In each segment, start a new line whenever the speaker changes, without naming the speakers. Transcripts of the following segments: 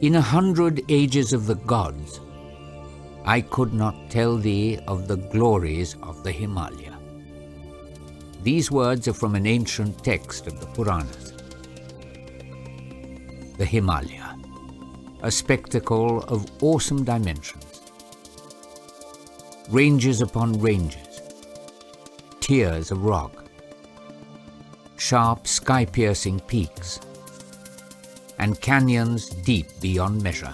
In 100 ages of the gods, I could not tell thee of the glories of the Himalaya. These words are from an ancient text of the Puranas. The Himalaya, a spectacle of awesome dimensions. Ranges upon ranges, tiers of rock, sharp sky-piercing peaks, and canyons deep beyond measure.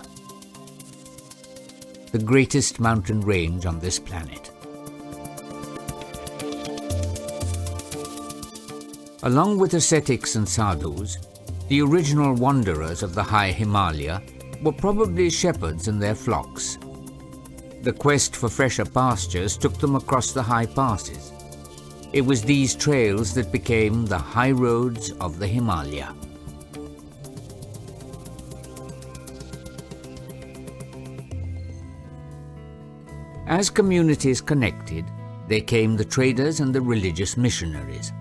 The greatest mountain range on this planet. Along with ascetics and sadhus, the original wanderers of the high Himalaya were probably shepherds and their flocks. The quest for fresher pastures took them across the high passes. It was these trails that became the high roads of the Himalaya. As communities connected, there came the traders and the religious missionaries.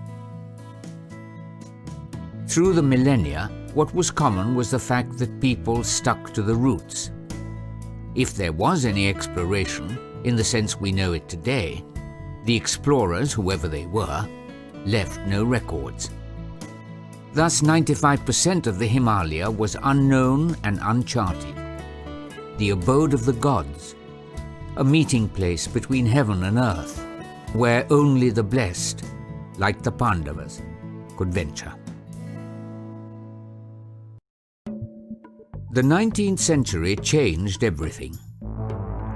Through the millennia, what was common was the fact that people stuck to the roots. If there was any exploration, in the sense we know it today, the explorers, whoever they were, left no records. Thus 95% of the Himalaya was unknown and uncharted, the abode of the gods, a meeting place between heaven and earth, where only the blessed, like the Pandavas, could venture. The 19th century changed everything.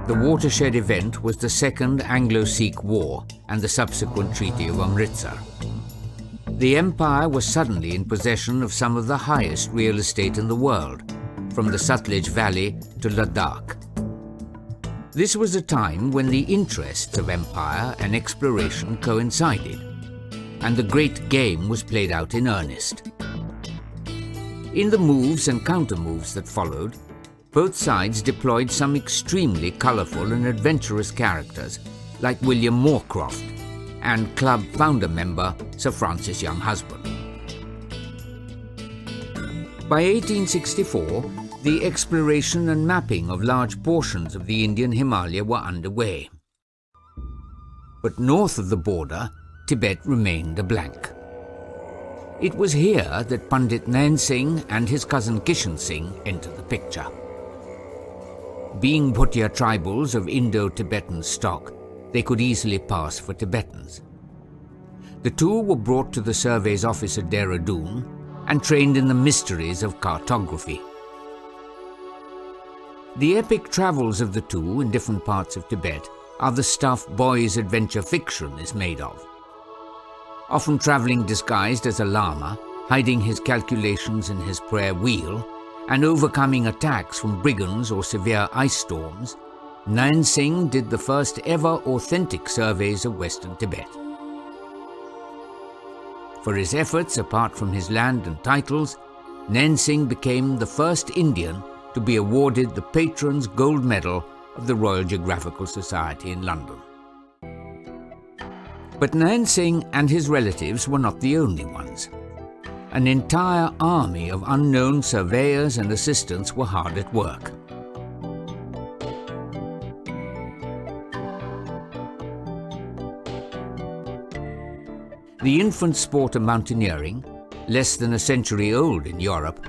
The watershed event was the Second Anglo-Sikh War and the subsequent Treaty of Amritsar. The empire was suddenly in possession of some of the highest real estate in the world, from the Sutlej Valley to Ladakh. This was a time when the interests of empire and exploration coincided, and the great game was played out in earnest. In the moves and counter-moves that followed, both sides deployed some extremely colourful and adventurous characters, like William Moorcroft and club founder member Sir Francis Younghusband. By 1864, the exploration and mapping of large portions of the Indian Himalaya were underway. But north of the border, Tibet remained a blank. It was here that Pandit Nain Singh and his cousin Kishan Singh entered the picture. Being Bhutia tribals of Indo-Tibetan stock, they could easily pass for Tibetans. The two were brought to the survey's office at Dehradun and trained in the mysteries of cartography. The epic travels of the two in different parts of Tibet are the stuff boys' adventure fiction is made of. Often traveling disguised as a lama, hiding his calculations in his prayer wheel, and overcoming attacks from brigands or severe ice storms, Nain Singh did the first ever authentic surveys of Western Tibet. For his efforts, apart from his land and titles, Nain Singh became the first Indian to be awarded the Patron's Gold Medal of the Royal Geographical Society in London. But Nain Singh and his relatives were not the only ones. An entire army of unknown surveyors and assistants were hard at work. The infant sport of mountaineering, less than a century old in Europe,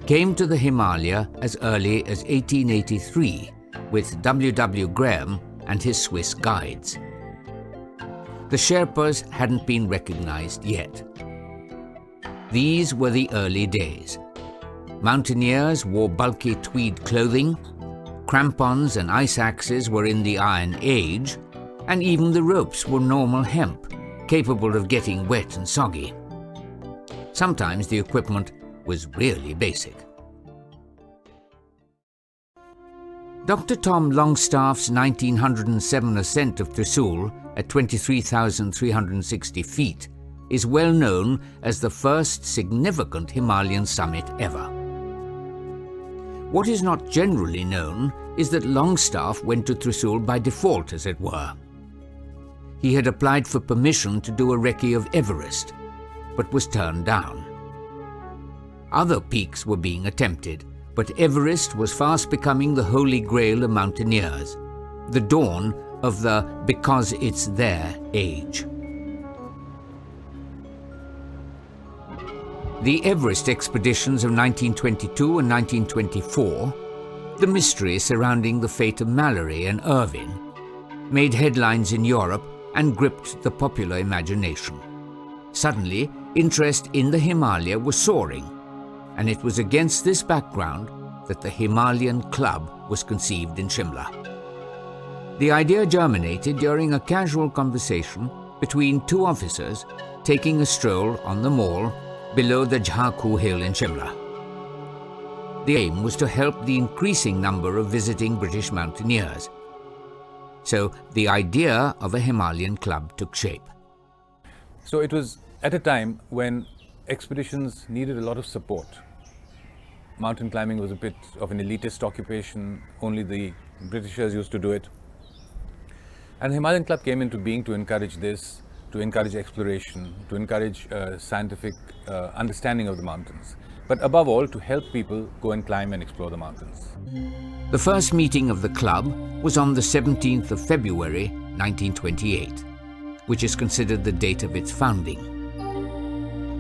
came to the Himalaya as early as 1883 with W. Graham and his Swiss guides. The Sherpas hadn't been recognized yet. These were the early days. Mountaineers wore bulky tweed clothing, crampons and ice axes were in the Iron Age, and even the ropes were normal hemp, capable of getting wet and soggy. Sometimes the equipment was really basic. Dr. Tom Longstaff's 1907 ascent of Thrissur at 23,360 feet is well known as the first significant Himalayan summit ever. What is not generally known is that Longstaff went to Thrissur by default, as it were. He had applied for permission to do a recce of Everest, but was turned down. Other peaks were being attempted, but Everest was fast becoming the holy grail of mountaineers, the dawn of the "because it's there" age. The Everest expeditions of 1922 and 1924, the mystery surrounding the fate of Mallory and Irvine, made headlines in Europe and gripped the popular imagination. Suddenly, interest in the Himalaya was soaring, and it was against this background that the Himalayan Club was conceived in Shimla. The idea germinated during a casual conversation between two officers taking a stroll on the mall below the Jhaku Hill in Shimla. The aim was to help the increasing number of visiting British mountaineers. So the idea of a Himalayan Club took shape.
So it was at a time when expeditions needed a lot of support. Mountain climbing was a bit of an elitist occupation, only the Britishers used to do it. And the Himalayan Club came into being to encourage this, to encourage exploration, to encourage scientific understanding of the mountains, but above all to help people go and climb and explore the mountains.
The first meeting of the club was on the 17th of February 1928, which is considered the date of its founding.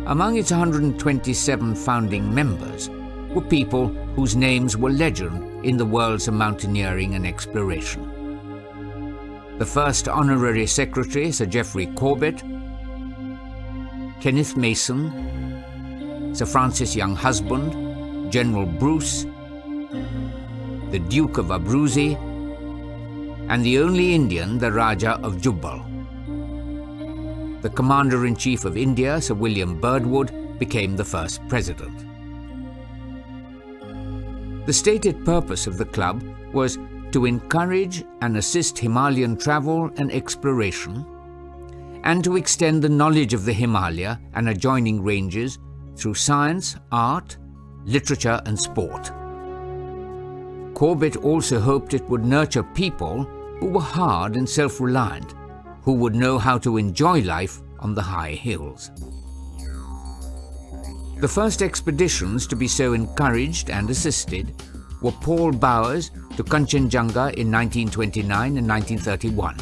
Among its 127 founding members were people whose names were legend in the worlds of mountaineering and exploration. The first honorary secretary, Sir Geoffrey Corbett, Kenneth Mason, Sir Francis Younghusband, General Bruce, the Duke of Abruzzi, and the only Indian, the Raja of Jubbal. The Commander-in-Chief of India, Sir William Birdwood, became the first president. The stated purpose of the club was to encourage and assist Himalayan travel and exploration, and to extend the knowledge of the Himalaya and adjoining ranges through science, art, literature and sport. Corbett also hoped it would nurture people who were hard and self-reliant, who would know how to enjoy life on the high hills. The first expeditions to be so encouraged and assisted were Paul Bauer's to Kanchenjunga in 1929 and 1931.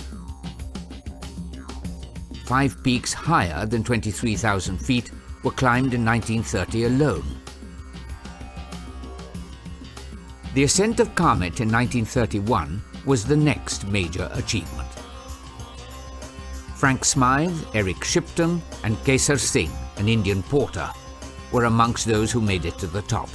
5 peaks higher than 23,000 feet were climbed in 1930 alone. The ascent of Kamet in 1931 was the next major achievement. Frank Smythe, Eric Shipton, and Kesar Singh, an Indian porter, were amongst those who made it to the top.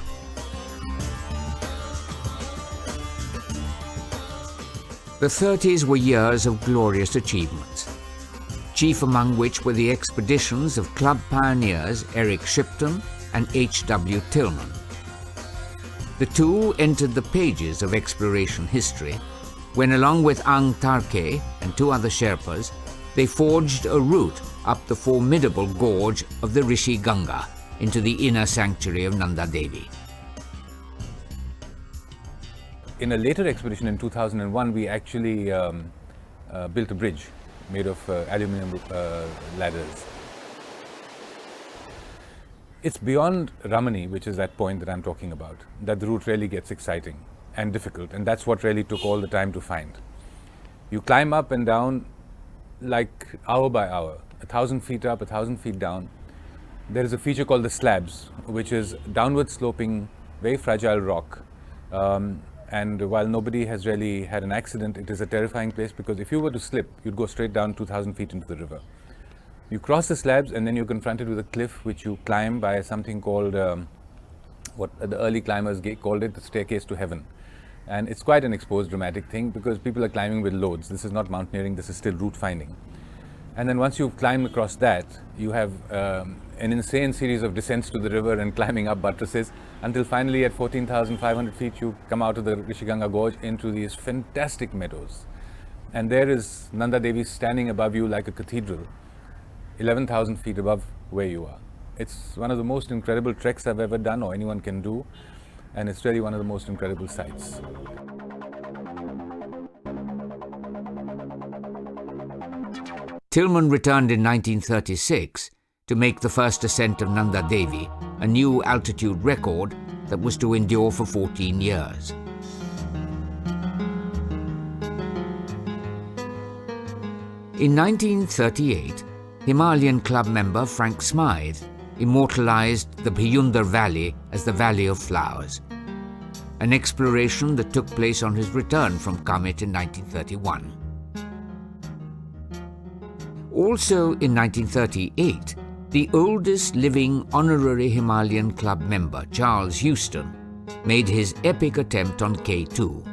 The 30s were years of glorious achievements, chief among which were the expeditions of club pioneers Eric Shipton and H.W. Tillman. The two entered the pages of exploration history when, along with Ang Tarke and 2 other Sherpas, they forged a route up the formidable gorge of the Rishi Ganga into the inner sanctuary of Nanda Devi.
In a later expedition in 2001, we actually built a bridge made of aluminum ladders. It's beyond Ramani, which is that point that I'm talking about, that the route really gets exciting and difficult, and that's what really took all the time to find. You climb up and down like hour by hour, 1,000 feet up, 1,000 feet down. There is a feature called the slabs, which is downward sloping, very fragile rock. And while nobody has really had an accident, it is a terrifying place because if you were to slip, you'd go straight down 2,000 feet into the river. You cross the slabs and then you're confronted with a cliff which you climb by something called, what the early climbers called it, the staircase to heaven. And it's quite an exposed, dramatic thing because people are climbing with loads. This is not mountaineering, this is still route finding. And then once you've climbed across that, you have an insane series of descents to the river and climbing up buttresses until finally at 14,500 feet you come out of the Rishiganga Gorge into these fantastic meadows. And there is Nanda Devi standing above you like a cathedral, 11,000 feet above where you are. It's one of the most incredible treks I've ever done or anyone can do, and it's really one of the most incredible sights.
Tillman returned in 1936 to make the first ascent of Nanda Devi, a new altitude record, that was to endure for 14 years. In 1938, Himalayan Club member Frank Smythe immortalised the Bhiyundar Valley as the Valley of Flowers, an exploration that took place on his return from Kamet in 1931. Also in 1938, the oldest living honorary Himalayan Club member, Charles Houston, made his epic attempt on K2.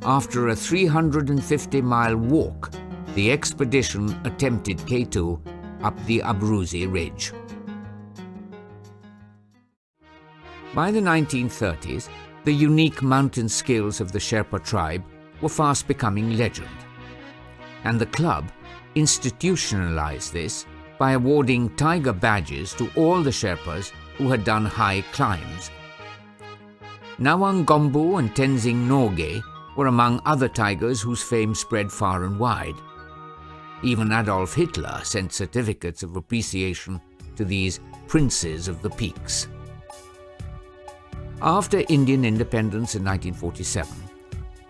After a 350-mile walk, the expedition attempted K2 up the Abruzzi Ridge. By the 1930s, the unique mountain skills of the Sherpa tribe were fast becoming legend, and the club institutionalized this by awarding tiger badges to all the Sherpas who had done high climbs. Nawang Gombu and Tenzing Norgay were among other tigers whose fame spread far and wide. Even Adolf Hitler sent certificates of appreciation to these princes of the peaks. After Indian independence in 1947,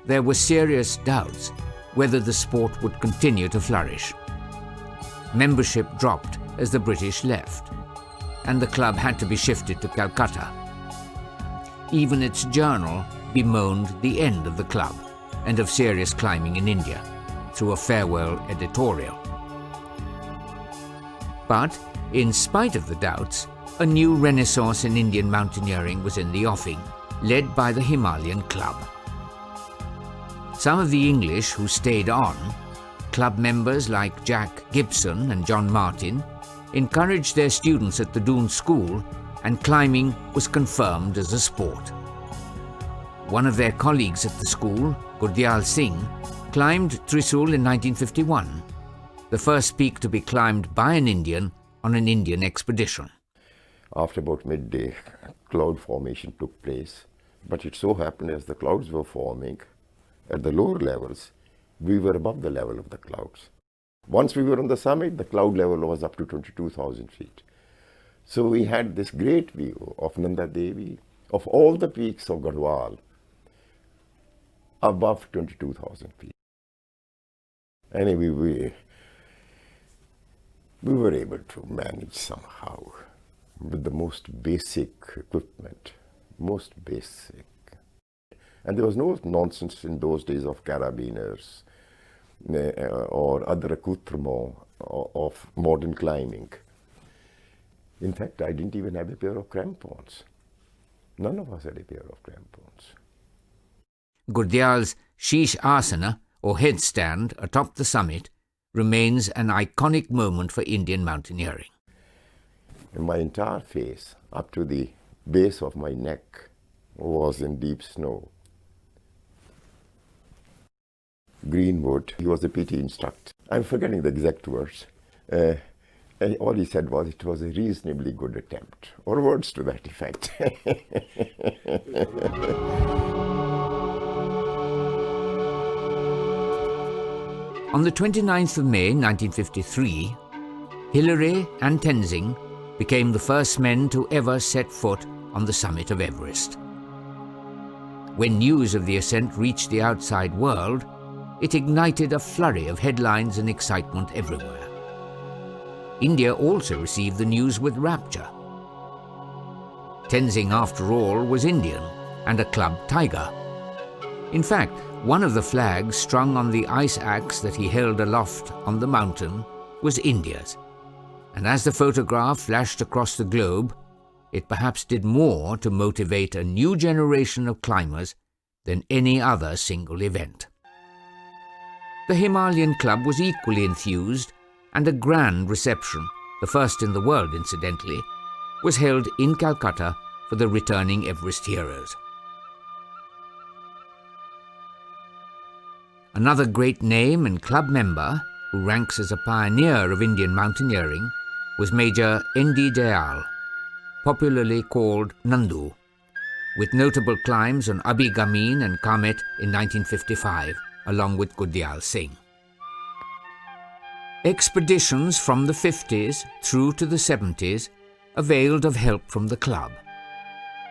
there were serious doubts whether the sport would continue to flourish. Membership dropped as the British left, and the club had to be shifted to Calcutta. Even its journal bemoaned the end of the club and of serious climbing in India through a farewell editorial. But, in spite of the doubts, a new renaissance in Indian mountaineering was in the offing, led by the Himalayan Club. Some of the English who stayed on, club members like Jack Gibson and John Martin, encouraged their students at the Doon School, and climbing was confirmed as a sport. One of their colleagues at the school, Gurdial Singh, climbed Trisul in 1951, the first peak to be climbed by an Indian on an Indian expedition.
After about midday, cloud formation took place, but it so happened as the clouds were forming at the lower levels, we were above the level of the clouds. Once we were on the summit, the cloud level was up to 22,000 feet. So we had this great view of Nanda Devi, of all the peaks of Garhwal, above 22,000 feet. Anyway, we were able to manage somehow with the most basic equipment, most basic. And there was no nonsense in those days of carabiners or other accoutrements of modern climbing. In fact, I didn't even have a pair of crampons. None of us had a pair of crampons.
Gurdial's Sheesh Asana, or headstand atop the summit, remains an iconic moment for Indian mountaineering.
And my entire face, up to the base of my neck, was in deep snow. Greenwood, he was a PT instructor. I'm forgetting the exact words. And all he said was, it was a reasonably good attempt, or words to that effect.
On the 29th of May 1953, Hillary and Tenzing became the first men to ever set foot on the summit of Everest. When news of the ascent reached the outside world, it ignited a flurry of headlines and excitement everywhere. India also received the news with rapture. Tenzing, after all, was Indian and a club tiger. In fact, one of the flags strung on the ice axe that he held aloft on the mountain was India's. And as the photograph flashed across the globe, it perhaps did more to motivate a new generation of climbers than any other single event. The Himalayan Club was equally enthused, and a grand reception, the first in the world incidentally, was held in Calcutta for the returning Everest heroes. Another great name and club member, who ranks as a pioneer of Indian mountaineering, was Major N.D. Dayal, popularly called Nandu, with notable climbs on Abi Gamin and Kamet in 1955, along with Gurdial Singh. Expeditions from the 50s through to the 70s availed of help from the club.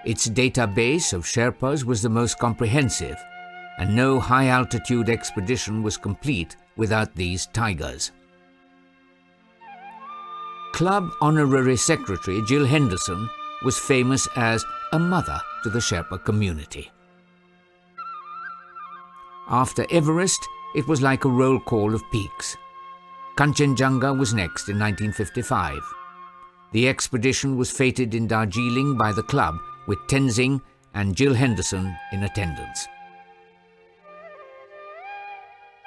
Its database of Sherpas was the most comprehensive, and no high-altitude expedition was complete without these tigers. Club Honorary Secretary Jill Henderson was famous as a mother to the Sherpa community. After Everest, it was like a roll call of peaks. Kanchenjunga was next in 1955. The expedition was fated in Darjeeling by the club, with Tenzing and Jill Henderson in attendance.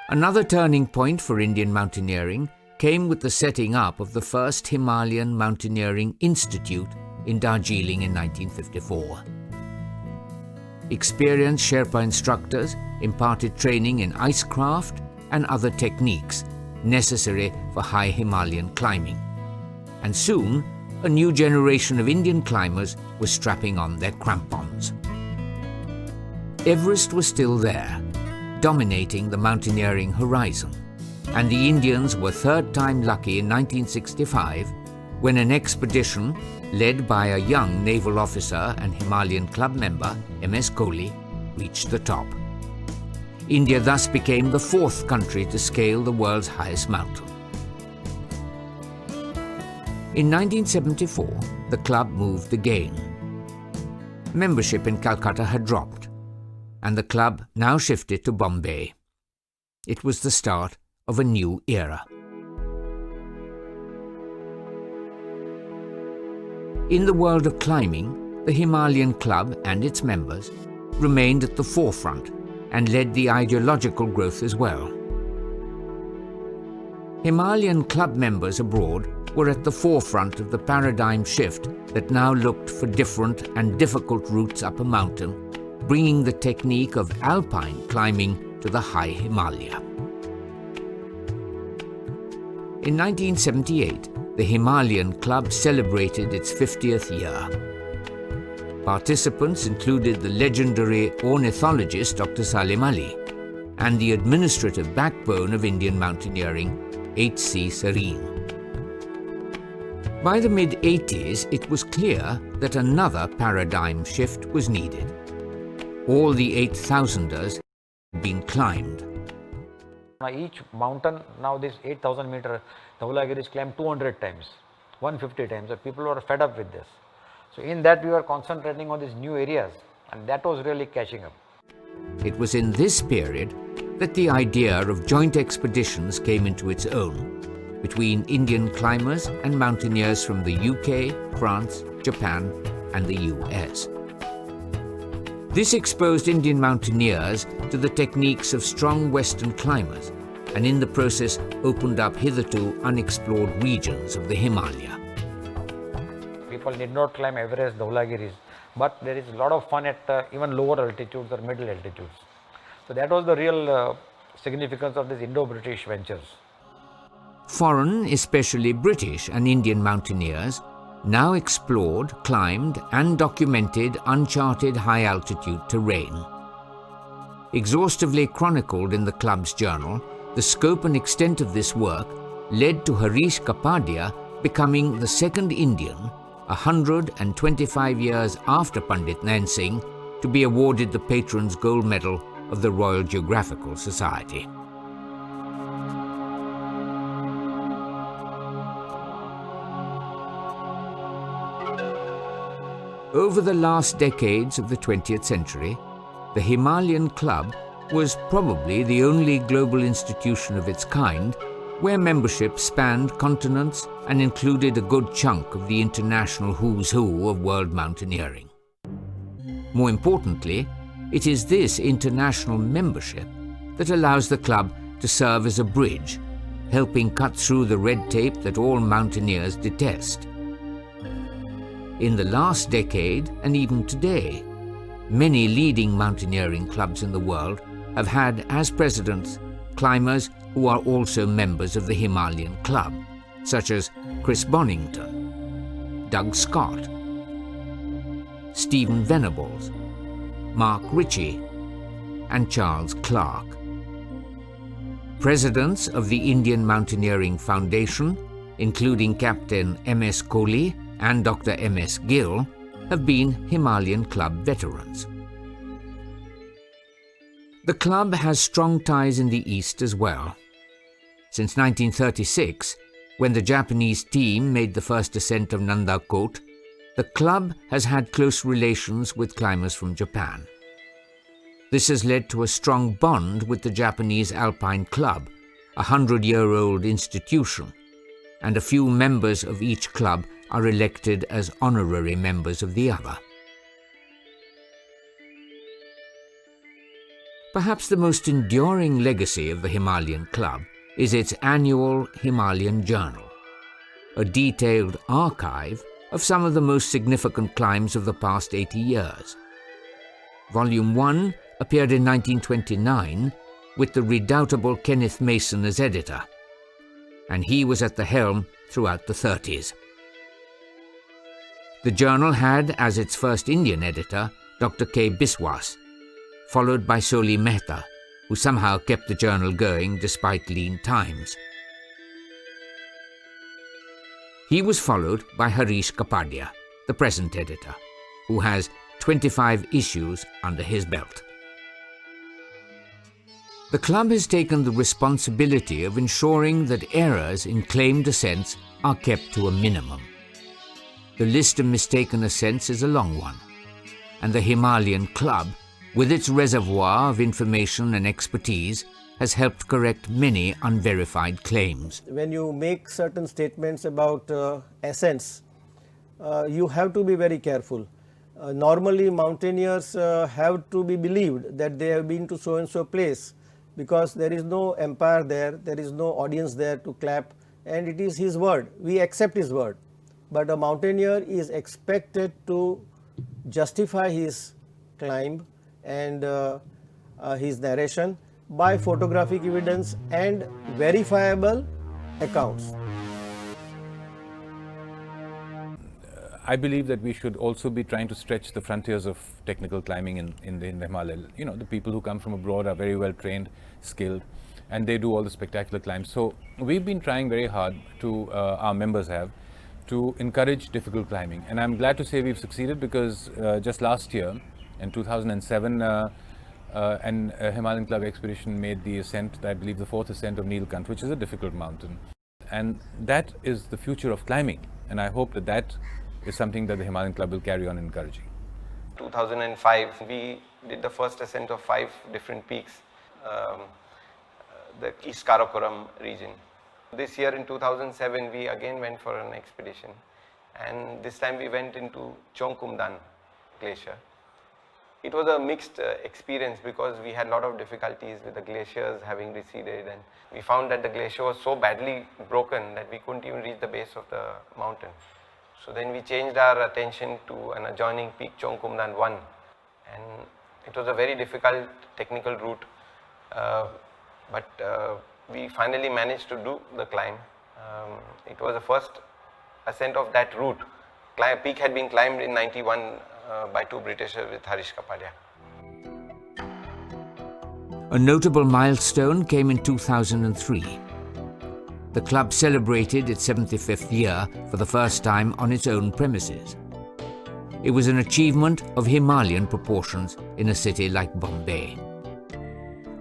Another turning point for Indian mountaineering came with the setting up of the first Himalayan Mountaineering Institute in Darjeeling in 1954. Experienced Sherpa instructors imparted training in icecraft and other techniques necessary for high Himalayan climbing. And soon, a new generation of Indian climbers was strapping on their crampons. Everest was still there, dominating the mountaineering horizon, and the Indians were third time lucky in 1965 when an expedition led by a young naval officer and Himalayan Club member, M.S. Kohli, reached the top. India thus became the fourth country to scale the world's highest mountain. In 1974, the club moved again. Membership in Calcutta had dropped, and the club now shifted to Bombay. It was the start of a new era. In the world of climbing, the Himalayan Club and its members remained at the forefront and led the ideological growth as well. Himalayan Club members abroad were at the forefront of the paradigm shift that now looked for different and difficult routes up a mountain, bringing the technique of alpine climbing to the high Himalaya. In 1978, the Himalayan Club celebrated its 50th year. Participants included the legendary ornithologist Dr. Salim Ali and the administrative backbone of Indian mountaineering, H.C. Sareen. By the mid-80s, it was clear that another paradigm shift was needed. All the 8,000ers had been climbed.
Each mountain, now this 8,000 meter, Dhaulagiri is climbed 200 times, 150 times. So people were fed up with this. So in that we were concentrating on these new areas, and that was really catching up.
It was in this period that the idea of joint expeditions came into its own between Indian climbers and mountaineers from the UK, France, Japan, and the US. This exposed Indian mountaineers to the techniques of strong Western climbers, and in the process opened up hitherto unexplored regions of the Himalaya.
People need not climb Everest, Dhaulagiris, but there is a lot of fun at even lower altitudes or middle altitudes. So that was the real significance of these Indo-British ventures.
Foreign, especially British and Indian mountaineers, now explored, climbed and documented uncharted high-altitude terrain. Exhaustively chronicled in the club's journal, the scope and extent of this work led to Harish Kapadia becoming the second Indian, 125 years after Pandit Nain Singh, to be awarded the Patron's Gold Medal of the Royal Geographical Society. Over the last decades of the 20th century, the Himalayan Club was probably the only global institution of its kind where membership spanned continents and included a good chunk of the international who's who of world mountaineering. More importantly, it is this international membership that allows the club to serve as a bridge, helping cut through the red tape that all mountaineers detest. In the last decade, and even today, many leading mountaineering clubs in the world have had as presidents climbers who are also members of the Himalayan Club, such as Chris Bonington, Doug Scott, Stephen Venables, Mark Ritchie, and Charles Clark. Presidents of the Indian Mountaineering Foundation, including Captain M.S. Kohli and Dr. M.S. Gill, have been Himalayan Club veterans. The club has strong ties in the East as well. Since 1936, when the Japanese team made the first ascent of Nanda Kot, the club has had close relations with climbers from Japan. This has led to a strong bond with the Japanese Alpine Club, a 100-year-old institution, and a few members of each club are elected as honorary members of the other. Perhaps the most enduring legacy of the Himalayan Club is its annual Himalayan Journal, a detailed archive of some of the most significant climbs of the past 80 years. Volume 1 appeared in 1929 with the redoubtable Kenneth Mason as editor, and he was at the helm throughout the 30s. The journal had as its first Indian editor Dr. K. Biswas, followed by Soli Mehta, who somehow kept the journal going despite lean times. He was followed by Harish Kapadia, the present editor, who has 25 issues under his belt. The club has taken the responsibility of ensuring that errors in claimed ascents are kept to a minimum. The list of mistaken ascents is a long one, and the Himalayan Club, with its reservoir of information and expertise, has helped correct many unverified claims.
When you make certain statements about ascents, you have to be very careful. Normally mountaineers have to be believed that they have been to so and so place, because there is no empire there, there is no audience there to clap, and it is his word. We accept his word. But a mountaineer is expected to justify his climb and his narration by photographic evidence and verifiable accounts.
I believe that we should also be trying to stretch the frontiers of technical climbing in the Himalaya. You know, the people who come from abroad are very well trained, skilled, and they do all the spectacular climbs. So we've been trying very hard to, our members have, to encourage difficult climbing. And I'm glad to say we've succeeded, because just last year, in 2007, an Himalayan Club expedition made the ascent, I believe the 4th ascent of Neelkant, which is a difficult mountain. And that is the future of climbing. And I hope that that is something that the Himalayan Club will carry on encouraging.
2005, we did the first ascent of 5 different peaks, the East Karakoram region. This year in 2007, we again went for an expedition, and this time we went into Chongkumdan glacier. It was a mixed experience, because we had a lot of difficulties with the glaciers having receded, and we found that the glacier was so badly broken that we couldn't even reach the base of the mountain. So then we changed our attention to an adjoining peak, Chongkumdan 1, and it was a very difficult technical route, but we finally managed to do the climb. It was the first ascent of that route. Peak had been climbed in 91 by 2 Britishers with Harish Kapadia.
A notable milestone came in 2003. The club celebrated its 75th year for the first time on its own premises. It was an achievement of Himalayan proportions in a city like Bombay.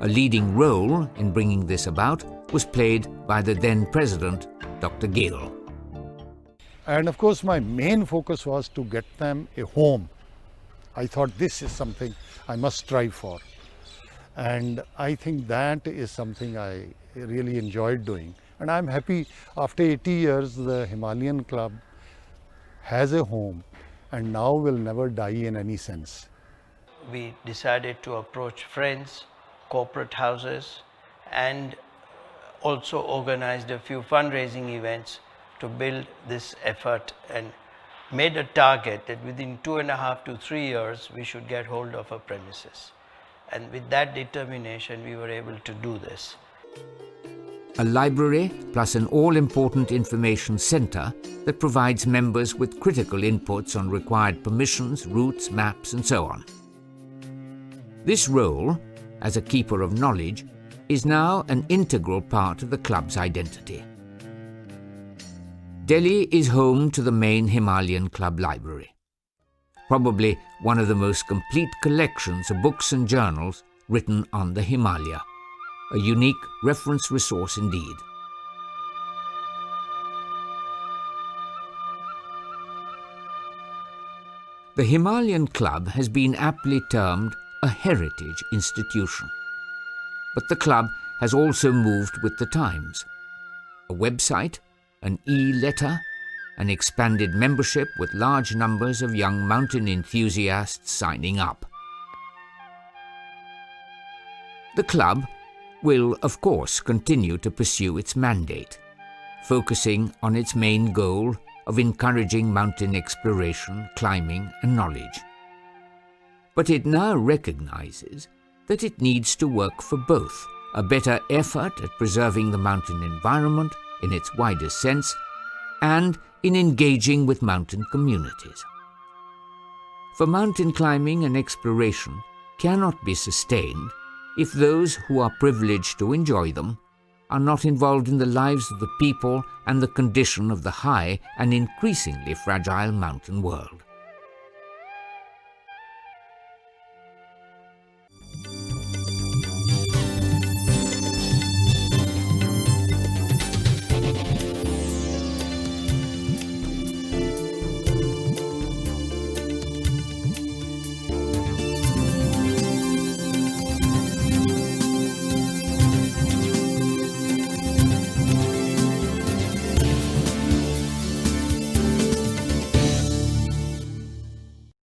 A leading role in bringing this about was played by the then president, Dr. Gill.
And of course, my main focus was to get them a home. I thought this is something I must strive for. And I think that is something I really enjoyed doing. And I'm happy after 80 years, the Himalayan Club has a home and now will never die in any sense.
We decided to approach friends, corporate houses, and also organized a few fundraising events to build this effort, and made a target that within 2.5 to 3 years we should get hold of a premises. And with that determination we were able to do this.
A library plus an all-important information centre that provides members with critical inputs on required permissions, routes, maps and so on. This role, as a keeper of knowledge, is now an integral part of the club's identity. Delhi is home to the main Himalayan Club library. probably one of the most complete collections of books and journals written on the Himalaya, a unique reference resource indeed. The Himalayan Club has been aptly termed a heritage institution. But the club has also moved with the times. A website, an e-letter, an expanded membership with large numbers of young mountain enthusiasts signing up. The club will, of course, continue to pursue its mandate, focusing on its main goal of encouraging mountain exploration, climbing and knowledge. But it now recognizes that it needs to work for both a better effort at preserving the mountain environment in its widest sense and in engaging with mountain communities. For mountain climbing and exploration cannot be sustained if those who are privileged to enjoy them are not involved in the lives of the people and the condition of the high and increasingly fragile mountain world.